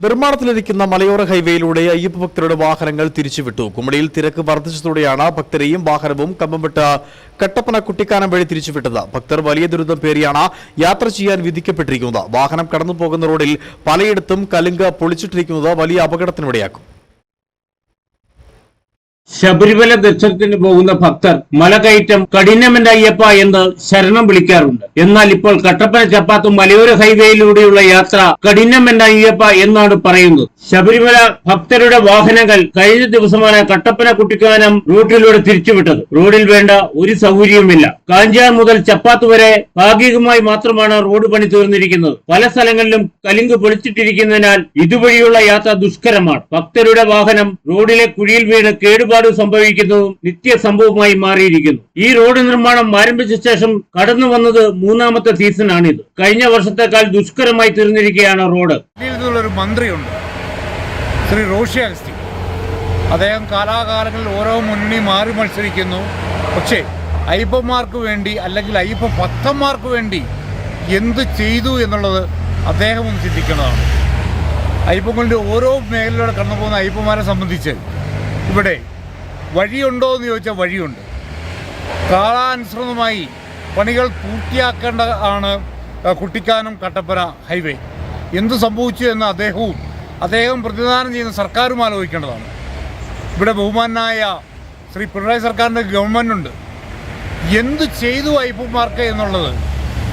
നിർമ്മാണത്തിലിരിക്കുന്ന മലയോര ഹൈവേയിലൂടെ അയ്യപ്പ ഭക്തരുടെ വാഹനങ്ങൾ തിരിച്ചുവിട്ടു. കുമളിയിൽ തിരക്ക് വർദ്ധിച്ചതോടെയാണ് ഭക്തരെയും വാഹനവും കമ്പംമെട്ട് കട്ടപ്പന കുട്ടിക്കാനം വഴി തിരിച്ചുവിട്ടത്. ഭക്തർ വലിയ ദുരിതം പേറിയാണ് യാത്ര ചെയ്യാൻ വിധിക്കപ്പെട്ടിരിക്കുന്നത്. വാഹനം കടന്നുപോകുന്ന റോഡിൽ പലയിടത്തും കലുങ്ക് പൊളിച്ചിട്ടിരിക്കുന്നത് വലിയ അപകടത്തിനിടയാക്കും. ശബരിമല ദർശനത്തിന് പോകുന്ന ഭക്തർ മലകയറ്റം കഠിനമെന്റെ അയ്യപ്പ എന്ന് ശരണം വിളിക്കാറുണ്ട്. എന്നാൽ ഇപ്പോൾ കട്ടപ്പന ചപ്പാത്തും മലയോര ഹൈവേയിലൂടെയുള്ള യാത്ര കഠിനമെന്റെ അയ്യപ്പ എന്നാണ് പറയുന്നത്. ശബരിമല ഭക്തരുടെ വാഹനങ്ങൾ കഴിഞ്ഞ ദിവസമാണ് കട്ടപ്പന കുട്ടിക്കാനം റൂട്ടിലൂടെ തിരിച്ചുവിട്ടത്. റോഡിൽ വേണ്ട ഒരു സൗകര്യവുമില്ല. കാഞ്ചാർ മുതൽ ചപ്പാത്ത് വരെ ഭാഗികമായി മാത്രമാണ് റോഡ് പണി തീർന്നിരിക്കുന്നത്. പല സ്ഥലങ്ങളിലും കലുങ്ക് പൊളിച്ചിട്ടിരിക്കുന്നതിനാൽ ഇതുവഴിയുള്ള യാത്ര ദുഷ്കരമാണ്. ഭക്തരുടെ വാഹനം റോഡിലെ കുഴിയിൽ വീണ് കേടുപാട് സംഭവിക്കുന്നതും നിത്യ സംഭവമായി മാറിയിരിക്കുന്നു. ഈ റോഡ് നിർമ്മാണം ആരംഭിച്ച ശേഷം കടന്നു വന്നത് മൂന്നാമത്തെ സീസണാണിത്. കഴിഞ്ഞ വർഷത്തെക്കാൾ ദുഷ്കരമായി തീർന്നിരിക്കുകയാണ് റോഡ്. ഒരു മന്ത്രിയുണ്ട്, ശ്രീ റോഷി അഗസ്റ്റിൻ. അദ്ദേഹം കാലാകാലങ്ങളിൽ ഓരോ മുന്നണി മാറി മത്സരിക്കുന്നു. പക്ഷേ അയ്യപ്പന്മാർക്ക് വേണ്ടി അല്ലെങ്കിൽ അയ്യപ്പ ഭക്തന്മാർക്ക് വേണ്ടി എന്ത് ചെയ്തു എന്നുള്ളത് അദ്ദേഹം ഒന്ന് ചിന്തിക്കേണ്ടതാണ്. അയ്യപ്പങ്ങളുടെ ഓരോ മേഖലയിലൂടെ കടന്നു പോകുന്ന അയ്യപ്പന്മാരെ സംബന്ധിച്ച് ഇവിടെ വഴിയുണ്ടോ എന്ന് ചോദിച്ചാൽ വഴിയുണ്ട്. കാലാനുസൃതമായി പണികൾ പൂർത്തിയാക്കേണ്ട ആണ് കുട്ടിക്കാനം കട്ടപ്പന ഹൈവേ. എന്ത് സംഭവിച്ചു എന്ന് അദ്ദേഹം പ്രതിദാനം ചെയ്യുന്ന സർക്കാരും ആലോചിക്കേണ്ടതാണ്. ഇവിടെ ബഹുമാനായ ശ്രീ പിണറായി സർക്കാരിൻ്റെ ഗവൺമെൻറ്റുണ്ട്. എന്ത് ചെയ്തു അയ്യപ്പന്മാർക്ക് എന്നുള്ളത്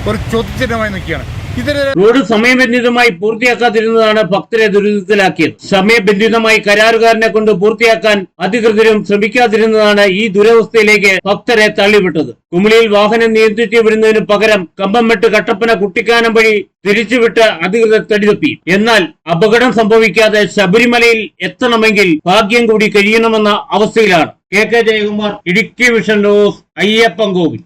ഒരു ചോദ്യചിഹ്നമായി നിൽക്കുകയാണ്. റോഡ് സമയബന്ധിതമായി പൂർത്തിയാക്കാതിരുന്നതാണ് ഭക്തരെ ദുരിതത്തിലാക്കിയത്. സമയബന്ധിതമായി കരാറുകാരനെ കൊണ്ട് പൂർത്തിയാക്കാൻ അധികൃതരും ശ്രമിക്കാതിരുന്നതാണ് ഈ ദുരവസ്ഥയിലേക്ക് ഭക്തരെ തള്ളിവിട്ടത്. കുമളിയിൽ വാഹനം നിയന്ത്രിച്ചു വിടുന്നതിന് പകരം കമ്പംമെട്ട് കട്ടപ്പന കുട്ടിക്കാനം വഴി തിരിച്ചുവിട്ട് അധികൃതർ തടിതപ്പി. എന്നാൽ അപകടം സംഭവിക്കാതെ ശബരിമലയിൽ എത്തണമെങ്കിൽ ഭാഗ്യം കൂടി കഴിയണമെന്ന അവസ്ഥയിലാണ്. K Jayakumar, Idukki vision news, Ayyappancoil.